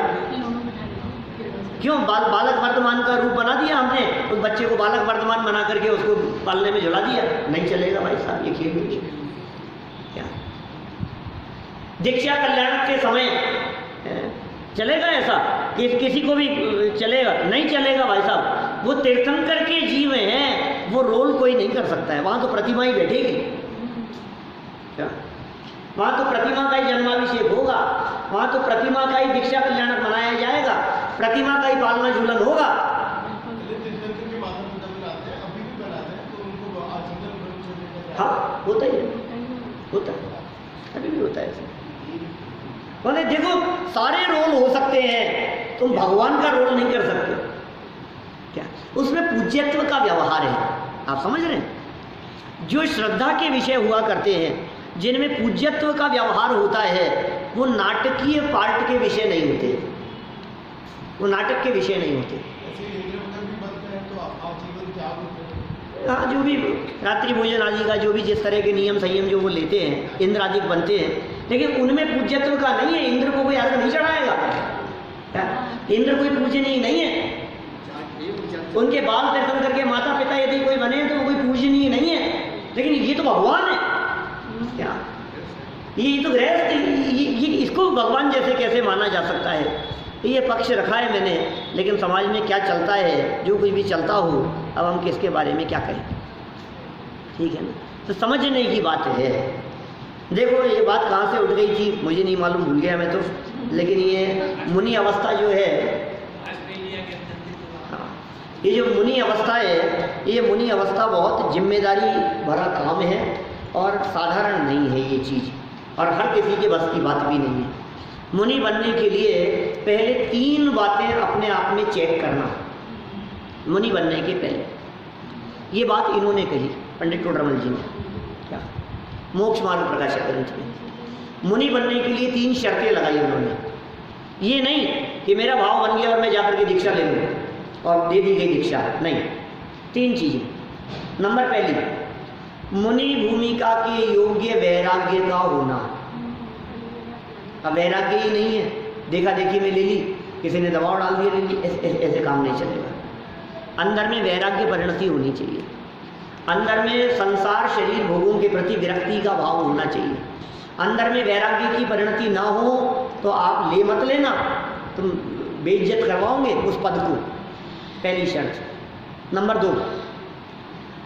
क्यों? बालक वर्तमान का रूप बना दिया हमने, उस बच्चे को बालक वर्तमान बना करके उसको पालने में झुला दिया। नहीं चलेगा भाई साहब, ये खेल नहीं क्या? दीक्षा कल्याण के समय चलेगा ऐसा कि किसी को भी चलेगा? नहीं चलेगा भाई साहब। वो तीर्थंकर के जीव हैं, वो रोल कोई नहीं कर सकता है। वहाँ तो प्रतिमा ही बैठेगी क्या? वहाँ तो प्रतिमा का ही जन्माभिषेक होगा, वहाँ तो प्रतिमा का ही दीक्षा कल्याणक मनाया जाएगा, प्रतिमा का ही पालना झूलन होगा। हाँ होता ही है, होता है, अभी भी होता है ऐसा। बोले देखो सारे रोल हो सकते हैं, तुम भगवान का रोल नहीं कर सकते क्या? उसमें पूज्यत्व का व्यवहार है, आप समझ रहे हैं? जो श्रद्धा के विषय हुआ करते हैं, जिनमें पूज्यत्व का व्यवहार होता है, वो नाटकीय पार्ट के विषय नहीं होते, वो नाटक के विषय नहीं होते। हाँ, जो भी रात्रि भोजन आदि का जो भी जिस तरह के नियम संयम जो वो लेते हैं, इंद्र आदि बनते हैं, लेकिन उनमें पूज्यत्व का नहीं है। इंद्र को कोई आगे नहीं चढ़ाएगा, इंद्र कोई पूजनीय नहीं है। उनके बाल दर्शन करके माता पिता यदि कोई बने तो कोई पूजनीय नहीं है, लेकिन ये तो भगवान है क्या? ये तो गृहस्थ, ये इसको भगवान जैसे कैसे माना जा सकता है? ये पक्ष रखा है मैंने, लेकिन समाज में क्या चलता है, जो कुछ भी चलता हो, अब हम किसके बारे में क्या कहें? ठीक है ना? तो समझने की बात है। देखो ये बात कहाँ से उठ गई थी मुझे नहीं मालूम, भूल गया मैं तो, लेकिन ये मुनि अवस्था जो है, हाँ, ये जो मुनि अवस्था है, ये मुनि अवस्था बहुत जिम्मेदारी भरा काम है और साधारण नहीं है ये चीज़, और हर किसी के बस की बात भी नहीं है। मुनि बनने के लिए पहले 3 बातें अपने आप में चेक करना। मुनि बनने के पहले ये बात इन्होंने कही, पंडित टोडरमल जी ने, क्या मोक्ष मार्ग प्रकाशक ग्रंथ में मुनि बनने के लिए 3 शर्तें लगाई उन्होंने। ये नहीं कि मेरा भाव बन गया और मैं जाकर के दीक्षा ले लूँ और दे दी गई दीक्षा, नहीं। 3 चीज़ें। नंबर पहली, मुनि भूमिका के योग्य वैराग्य का होना। अब वैराग्य ही नहीं है, देखा देखी में ले ली, किसी ने दबाव डाल दिया ले ली, ऐसे काम नहीं चलेगा। अंदर में वैराग्य परिणति होनी चाहिए, अंदर में संसार शरीर भोगों के प्रति विरक्ति का भाव होना चाहिए। अंदर में वैराग्य की परिणति ना हो तो आप ले मत लेना, तुम बेइज्जत करवाओगे उस पद को, पहली शर्त। नंबर 2,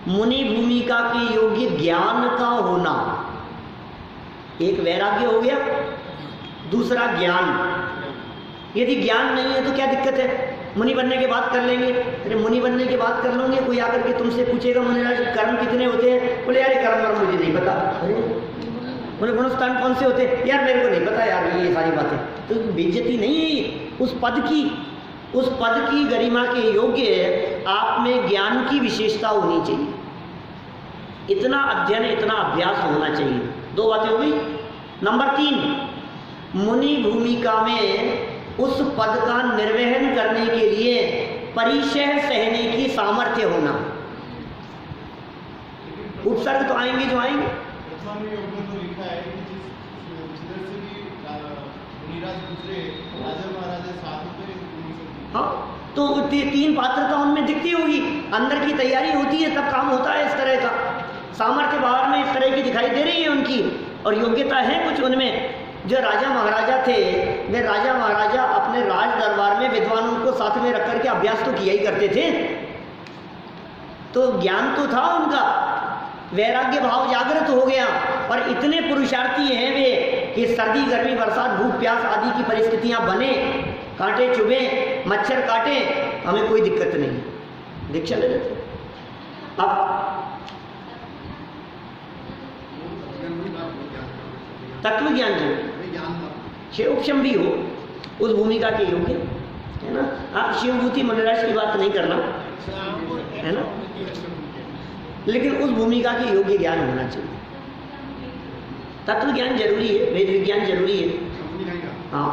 मुनि भूमिका के योग्य ज्ञान का होना। एक वैराग्य हो गया, दूसरा ज्ञान। यदि ज्ञान नहीं है तो क्या दिक्कत है? मुनि बनने के बाद कर लेंगे। अरे मुनि बनने के बाद कर लोगे, कोई आकर के तुमसे पूछेगा मुनिराज कर्म कितने होते हैं? बोले यार कर्म वर्म मुझे नहीं पता। अरे बोले गुणस्थान कौन से होते हैं? यार मेरे को नहीं पता यार, ये सारी बातें। तो बेइज्जती नहीं है उस पद की, उस पद की गरिमा के योग्य आप में ज्ञान की विशेषता होनी चाहिए। इतना अध्ययन, इतना अभ्यास होना चाहिए। 2 बातें हो गई। नंबर 3, मुनि भूमिका में उस पद का निर्वहन करने के लिए परिचय सहने की सामर्थ्य होना। उपसर्ग तो आएंगे जो आएंगे। हाँ, तो 3 पात्रता उनमें दिखती होगी, अंदर की तैयारी होती है तब काम होता है इस तरह का। सामर्थ्य बाहर में इस तरह की दिखाई दे रही है उनकी, और योग्यता है कुछ उनमें। जो राजा महाराजा थे, वे राजा महाराजा अपने राज दरबार में विद्वानों को साथ में रख करके अभ्यास तो किया ही करते थे, तो ज्ञान तो था उनका, वैराग्य भाव जागृत हो गया। और इतने पुरुषार्थी हैं वे कि सर्दी गर्मी बरसात भूख प्यास आदि की परिस्थितियां बने, कांटे चुभे, मच्छर काटे, हमें कोई दिक्कत नहीं, दीक्षा ले लेते। अब तत्व ज्ञान शिवक्षम भी हो उस भूमिका के योग्य, है ना। आप शिवभूति मनोराज की बात नहीं करना, है ना, लेकिन उस भूमिका के योग्य ज्ञान होना चाहिए। तत्व ज्ञान जरूरी है, वेद विज्ञान जरूरी है। हाँ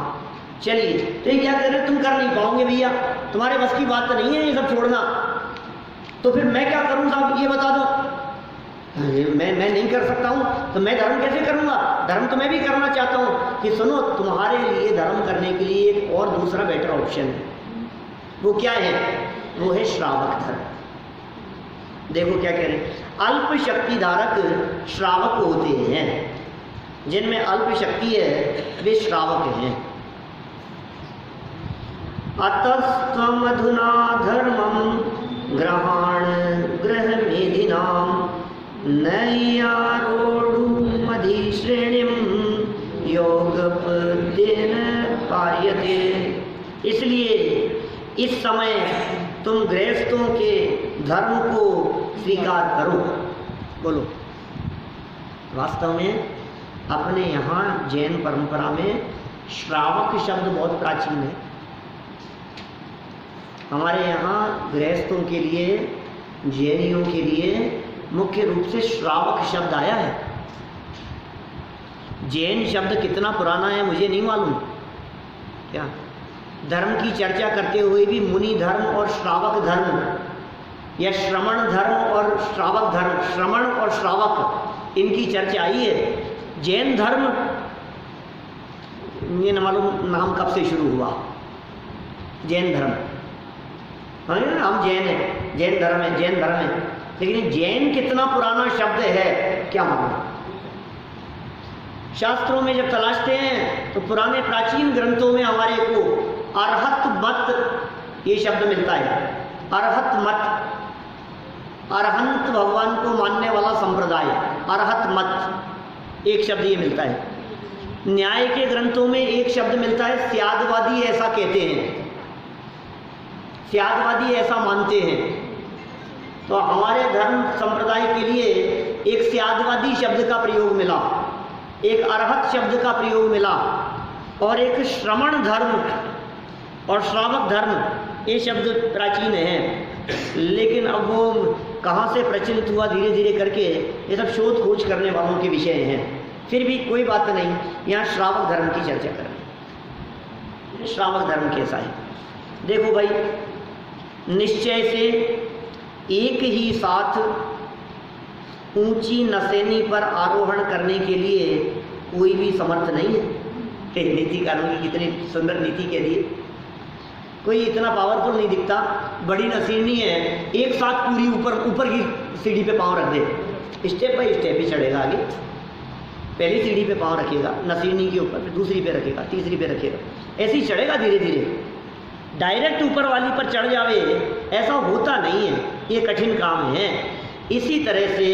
चलिए, तो ये क्या कर रहे, तुम कर नहीं पाओगे भैया, तुम्हारे बस की बात तो नहीं है ये सब छोड़ना, तो फिर मैं क्या करूँ साहब ये बता दो। मैं नहीं कर सकता हूँ तो मैं धर्म कैसे करूँगा? धर्म तो मैं भी करना चाहता हूँ। कि सुनो, तुम्हारे लिए धर्म करने के लिए एक और दूसरा बेटर ऑप्शन है। वो क्या है? वो है श्रावक धर्म। देखो क्या कह रहे हैं, अल्प शक्ति धारक श्रावक होते हैं, जिनमें अल्प शक्ति है वे श्रावक हैं। अतस्त्वमधुना धर्मं ग्रहाण ग्रह मेधिनाम नैयारोढ़ुमधिश्रेणिं योगपदेन पार्यते। इसलिए इस समय तुम गृहस्थों के धर्म को स्वीकार करो। बोलो, वास्तव में अपने यहाँ जैन परंपरा में श्रावक शब्द बहुत प्राचीन है। हमारे यहाँ गृहस्थों के लिए, जैनियों के लिए मुख्य रूप से श्रावक शब्द आया है। जैन शब्द कितना पुराना है मुझे नहीं मालूम। क्या धर्म की चर्चा करते हुए भी मुनि धर्म और श्रावक धर्म या श्रमण धर्म और श्रावक धर्म, श्रमण और श्रावक, इनकी चर्चा आई है। जैन धर्म ये न मालूम नाम कब से शुरू हुआ। जैन धर्म, हाँ हम जैन है, जैन धर्म है, जैन धर्म है, लेकिन जैन कितना पुराना शब्द है क्या मालूम। शास्त्रों में जब तलाशते हैं तो पुराने प्राचीन ग्रंथों में हमारे को अरहत मत ये शब्द मिलता है। अरहत मत, अरहंत भगवान को मानने वाला संप्रदाय, अरहत मत एक शब्द ये मिलता है। न्याय के ग्रंथों में एक शब्द मिलता है स्यादवादी, ऐसा कहते हैं, स्यादवादी ऐसा मानते हैं। तो हमारे धर्म संप्रदाय के लिए एक स्यादवादी शब्द का प्रयोग मिला, एक अरहत शब्द का प्रयोग मिला, और एक श्रमण धर्म और श्रावक धर्म ये शब्द प्राचीन हैं। लेकिन अब वो कहाँ से प्रचलित हुआ धीरे धीरे करके, ये सब शोध खोज करने वालों के विषय हैं। फिर भी कोई बात नहीं, यहाँ श्रावक धर्म की चर्चा कर रहे हैं। श्रावक धर्म कैसा है? देखो भाई, निश्चय से एक ही साथ ऊंची नसेनी पर आरोहण करने के लिए कोई भी समर्थ नहीं है। नीतिकारों की कितनी सुंदर नीति कह दी। कोई इतना पावरफुल नहीं दिखता, बड़ी नसीनी है, एक साथ पूरी ऊपर की सीढ़ी पे पाँव रख दे, स्टेप बाय स्टेप ही चढ़ेगा आगे। पहली सीढ़ी पे पाँव रखेगा, नसीनी के ऊपर, फिर दूसरी पे रखेगा, तीसरी पे रखेगा, ऐसे ही चढ़ेगा धीरे धीरे। डायरेक्ट ऊपर वाली पर चढ़ जावे ऐसा होता नहीं है, ये कठिन काम है। इसी तरह से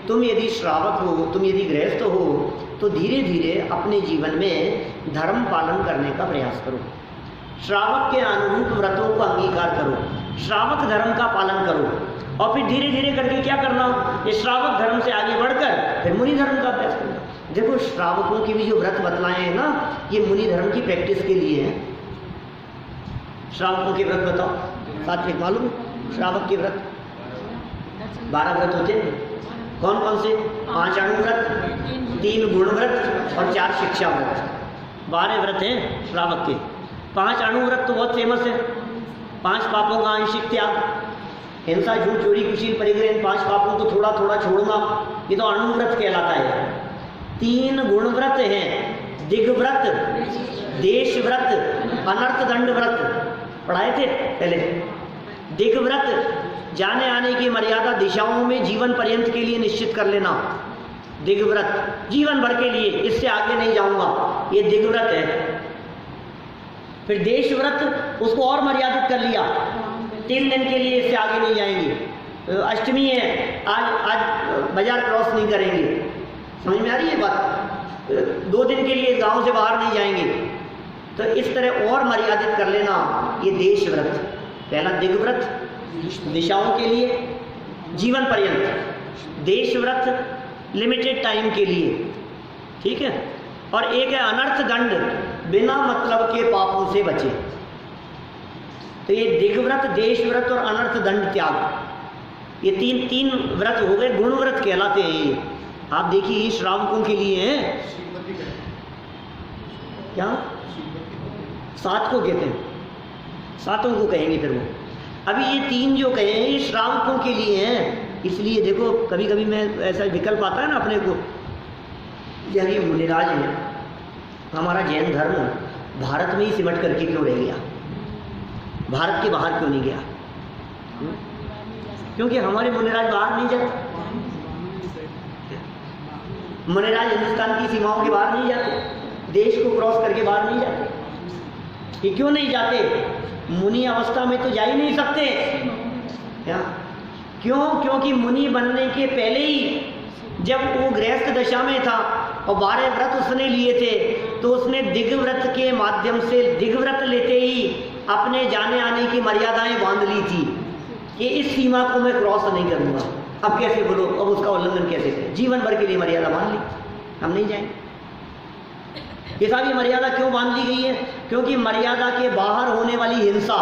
तुम यदि श्रावक हो, तुम यदि गृहस्थ हो, तो धीरे धीरे अपने जीवन में धर्म पालन करने का प्रयास करो। श्रावक के अनुरूप व्रतों को अंगीकार करो, श्रावक धर्म का पालन करो, और फिर धीरे धीरे करके क्या करना, ये श्रावक धर्म से आगे बढ़कर फिर मुनि धर्म का अभ्यास करना। देखो, श्रावकों की भी जो व्रत बतलाए हैं ना, ये मुनि धर्म की प्रैक्टिस के लिए है। श्रावकों के व्रत बताओ, सात्विक मालूम है? श्रावक के व्रत 12 व्रत होते हैं। कौन कौन से? 5 अणु व्रत, 3 गुण व्रत और 4 शिक्षा व्रत। 12 व्रत हैं श्रावक के। 5 अणु व्रत तो बहुत फेमस है। 5 पापों का आंशिक त्याग, हिंसा, झूठ, चोरी, कुशील, परिग्रह, इन 5 पापों को थोड़ा थोड़ा छोड़ना, ये तो अणु व्रत कहलाता है। 3 गुण व्रत हैं, दिग्व्रत, देश व्रत, अनर्थ दंड व्रत, पढ़ाए थे पहले। दिग्व्रत, जाने आने की मर्यादा दिशाओं में जीवन पर्यंत के लिए निश्चित कर लेना, दिग्व्रत, जीवन भर के लिए, इससे आगे नहीं जाऊंगा, ये दिग्व्रत है। फिर देश व्रत, उसको और मर्यादित कर लिया, 3 दिन के लिए, इससे आगे नहीं जाएंगे। अष्टमी है, आज बाजार क्रॉस नहीं करेंगे, समझ में आ रही है बात? 2 दिन के लिए गांव से बाहर नहीं जाएंगे। तो इस तरह और मर्यादित कर लेना, ये देश व्रत। पहला दिग्व्रत, दिशाओं के लिए, जीवन पर्यंत। देश व्रत लिमिटेड टाइम के लिए, ठीक है। और एक है अनर्थ दंड, बिना मतलब के पापों से बचे। तो ये दिग्व्रत, देश व्रत और अनर्थ दंड त्याग, ये तीन व्रत हो गए, गुण व्रत कहलाते हैं ये। आप देखिए, ये श्रावकों के लिए है। क्या 7 को कहते हैं, 7 को कहेंगे फिर वो। अभी ये 3 जो कहे हैं, ये श्रावकों के लिए हैं। इसलिए देखो, कभी कभी मैं ऐसा विकल्प आता है ना अपने को, यार ये मुनिराज है, हमारा जैन धर्म भारत में ही सिमट करके क्यों रह गया? भारत के बाहर क्यों नहीं गया? क्योंकि हमारे मुनिराज बाहर नहीं जाते। मुनिराज हिंदुस्तान की सीमाओं के बाहर नहीं जाते, देश को क्रॉस करके बाहर नहीं जाते। ये क्यों नहीं जाते? मुनि अवस्था में तो जा ही नहीं सकते। क्या? क्यों? क्योंकि मुनि बनने के पहले ही जब वो गृहस्थ दशा में था और 12 व्रत उसने लिए थे, तो उसने दिग्व्रत के माध्यम से, दिग्व्रत लेते ही अपने जाने आने की मर्यादाएं बांध ली थी कि इस सीमा को मैं क्रॉस नहीं करूंगा। अब कैसे बोलो, अब उसका उल्लंघन कैसे करें? जीवन भर के लिए मर्यादा बांध ली, हम नहीं जाएंगे। ये सारी मर्यादा क्यों बांध ली गई है? क्योंकि मर्यादा के बाहर होने वाली हिंसा,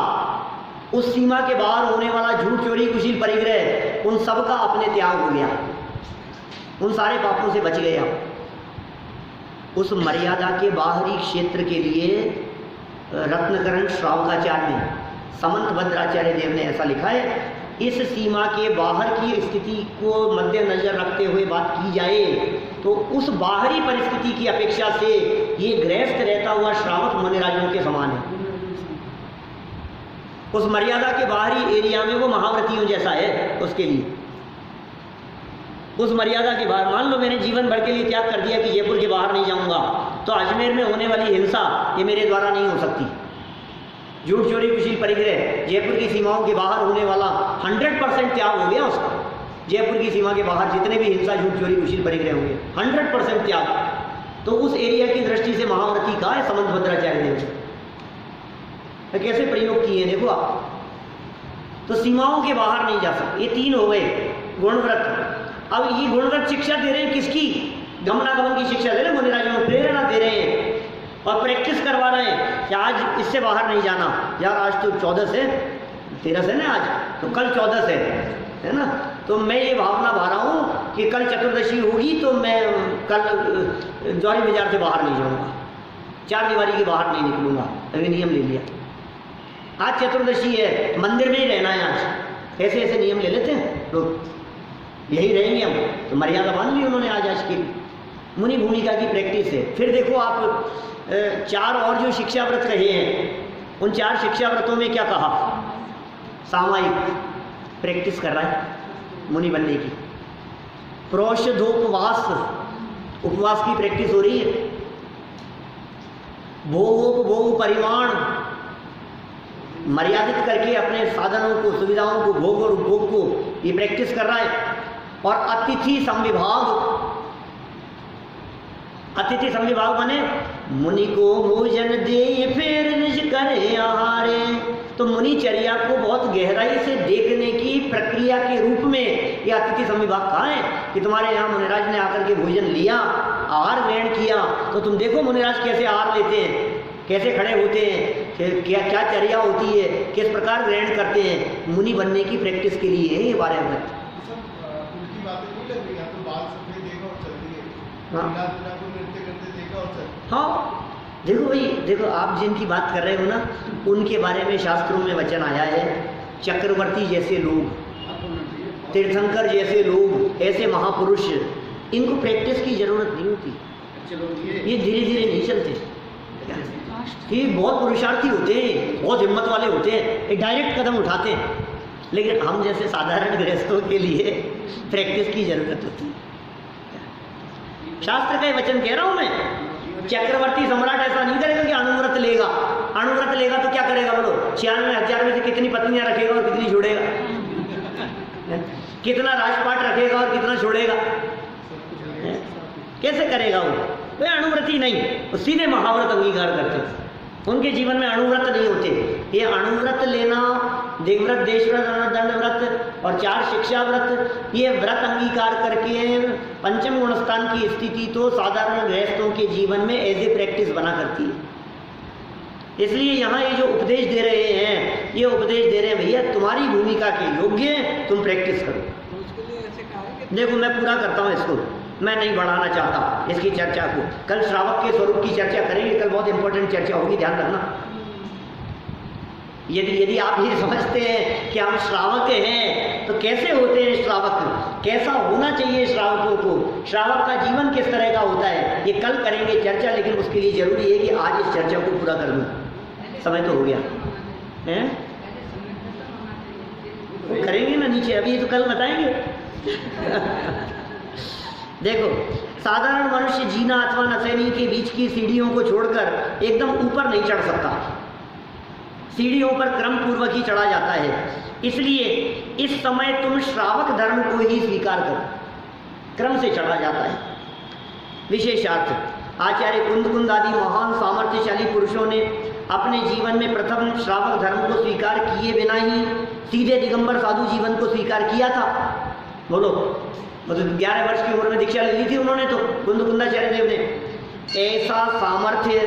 उस सीमा के बाहर होने वाला झूठ, चोरी, कुशील, परिग्रह, उन सब का अपने त्याग हो गया, उन सारे पापों से बच गया। उस मर्यादा के बाहरी क्षेत्र के लिए रत्नकरण श्रावकाचार्य ने, समंत भद्राचार्य देव ने ऐसा लिखा है, इस सीमा के बाहर की स्थिति को मद्देनजर रखते हुए बात की जाए तो उस बाहरी परिस्थिति की अपेक्षा से ये गृहस्थ रहता हुआ श्रावक मुनिराजों के समान है। उस मर्यादा के बाहरी एरिया में वो महाव्रतियों जैसा है उसके लिए। उस मर्यादा के बाहर, मान लो मैंने जीवन भर के लिए त्याग कर दिया कि जयपुर के बाहर नहीं जाऊंगा, तो अजमेर में होने वाली हिंसा ये मेरे द्वारा नहीं हो सकती। झूठ, चोरी, कुशील, परिग्रह, जयपुर की सीमाओं के बाहर होने वाला 100% त्याग हो गया उसका। जयपुर की सीमा के बाहर जितने भी हिंसा, झूठ, चोरी, कुशील, परिग्रह होंगे, 100% त्याग। तो उस एरिया की दृष्टि से महाव्रती कहा है समंत भद्राचार्य देव ने। तो कैसे प्रयोग किए देखो आप। तो सीमाओं के बाहर नहीं जा सकते। ये 3 हो गए गुणव्रत। अब ये गुणव्रत शिक्षा दे रहे हैं किसकी? गमनागमन की शिक्षा दे रहे हैं, मुनिराजों को प्रेरणा दे रहे हैं और प्रैक्टिस करवा रहे हैं कि आज इससे बाहर नहीं जाना। यार आज तो 14 से 13 से ना, आज तो कल 14 से है ना, तो मैं ये भावना भा रहा हूँ कि कल चतुर्दशी होगी तो मैं कल जौहरी बाजार से बाहर नहीं जाऊँगा, 4 दीवारी के बाहर नहीं निकलूँगा। अभी नियम ले लिया, आज चतुर्दशी है, मंदिर में ही रहना है आज। ऐसे ऐसे नियम ले लेते हैं लोग, यही रहेंगे हम। तो मर्यादा बांध ली उन्होंने आज की। मुनि भूमिका की प्रैक्टिस है। फिर देखो आप 4 और जो शिक्षा व्रत कहे हैं, उन 4 शिक्षा व्रतों में क्या कहा? सामायिक प्रैक्टिस कर रहा है मुनि बनने की। प्रोषधोपवास, उपवास की प्रैक्टिस हो रही है। भोगोपभोग परिमाण मर्यादित करके अपने साधनों को, सुविधाओं को, भोग और उपभोग को ये प्रैक्टिस कर रहा है। और अतिथि संविभाग, अतिथि संविभाग माने मुनि को भोजन दे फिर निज करे आहारे। तो मुनिचर्या को बहुत गहराई से देखने की प्रक्रिया के रूप में ये अतिथि संविभाग कहा है कि तुम्हारे यहाँ मुनिराज ने आकर के भोजन लिया, आहार ग्रहण किया, तो तुम देखो मुनिराज कैसे आहार लेते हैं, कैसे खड़े होते हैं, क्या क्या चर्या होती है, किस प्रकार ग्रहण करते हैं। मुनि बनने की प्रैक्टिस के लिए है ये 12 व्रत। उनकी बातें नहीं लग रही, तो बाल सफेद देखा और चल रही है, हाँ नृत्य करते देखा और चल। हाँ देखो भाई, देखो आप जिनकी बात कर रहे हो ना, उनके बारे में शास्त्रों में वचन आया है, चक्रवर्ती जैसे लोग, तीर्थंकर जैसे लोग, ऐसे महापुरुष, इनको प्रैक्टिस की जरूरत नहीं होती। ये धीरे धीरे नहीं चलते, ये बहुत पुरुषार्थी होते हैं, बहुत हिम्मत वाले होते हैं, एक डायरेक्ट कदम उठाते हैं। लेकिन हम जैसे साधारण गृहस्थों के लिए प्रैक्टिस की जरूरत होती है। शास्त्र का ये वचन कह रहा हूं मैं। चक्रवर्ती सम्राट ऐसा नहीं करेगा कि अणुव्रत लेगा, अणुव्रत लेगा तो क्या करेगा बोलो? 96,000 में से कितनी पत्नियां रखेगा और कितनी छोड़ेगा? कितना राजपाट रखेगा और कितना छोड़ेगा? कैसे करेगा वो? वे अणुव्रती नहीं, वो सीधे महाव्रत अंगीकार करते हैं। उनके जीवन में अणुव्रत नहीं होते। ये अणुव्रत लेना, देवव्रत, देशव्रत, दंडव्रत और 4 शिक्षा व्रत, ये व्रत अंगीकार करके पंचम गुणस्थान की स्थिति तो साधारण गृहस्थों के जीवन में एज ए प्रैक्टिस बना करती है। इसलिए यहाँ ये जो उपदेश दे रहे हैं, ये उपदेश दे रहे हैं भैया तुम्हारी भूमिका के योग्य तुम प्रैक्टिस करो। देखो मैं पूरा करता हूँ इसको, मैं नहीं बढ़ाना चाहता इसकी चर्चा को। कल श्रावक के स्वरूप की चर्चा करेंगे, कल बहुत इंपॉर्टेंट चर्चा होगी, ध्यान रखना। यदि आप ये समझते हैं कि हम श्रावक हैं तो कैसे होते हैं श्रावक, कैसा होना चाहिए श्रावकों को, श्रावक का जीवन किस तरह का होता है, ये कल करेंगे चर्चा। लेकिन उसके लिए जरूरी है कि आज इस चर्चा को पूरा कर दूं। समय तो हो गया है। वो करेंगे ना नीचे, अभी तो कल बताएंगे। देखो, साधारण मनुष्य जीना अथवा नसैनी के बीच की सीढ़ियों को छोड़कर एकदम ऊपर नहीं चढ़ सकता, सीढ़ियों पर क्रम पूर्वक ही चढ़ा जाता है। इसलिए इस समय तुम श्रावक धर्म को ही स्वीकार करो, क्रम से चढ़ा जाता है। विशेषार्थ, आचार्य कुंद आदि महान सामर्थ्यशाली पुरुषों ने अपने जीवन में प्रथम श्रावक धर्म को स्वीकार किए बिना ही सीधे दिगंबर साधु जीवन को स्वीकार किया था। बोलो, मतलब 11 वर्ष की उम्र में दीक्षा ले ली थी उन्होंने तो, कुंदाचार्य देव ने। ऐसा सामर्थ्य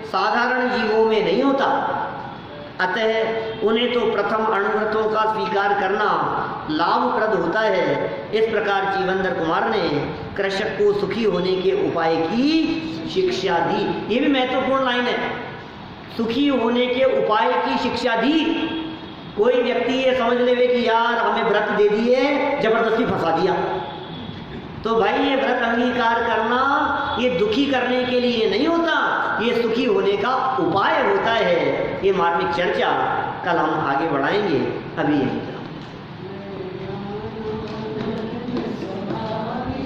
साधारण जीवों में नहीं होता, अतः उन्हें तो प्रथम अणुव्रतों का स्वीकार करना लाभप्रद होता है। इस प्रकार जीवनधर कुमार ने कृषक को सुखी होने के उपाय की शिक्षा दी। ये भी महत्वपूर्ण लाइन है, सुखी होने के उपाय की शिक्षा दी। कोई व्यक्ति ये समझ लेवे कि यार हमें व्रत दे दिए, जबरदस्ती फंसा दिया, तो भाई ये व्रत अंगीकार करना ये दुखी करने के लिए नहीं होता, ये सुखी होने का उपाय होता है। ये मार्मिक चर्चा कल हम आगे बढ़ाएंगे। अभी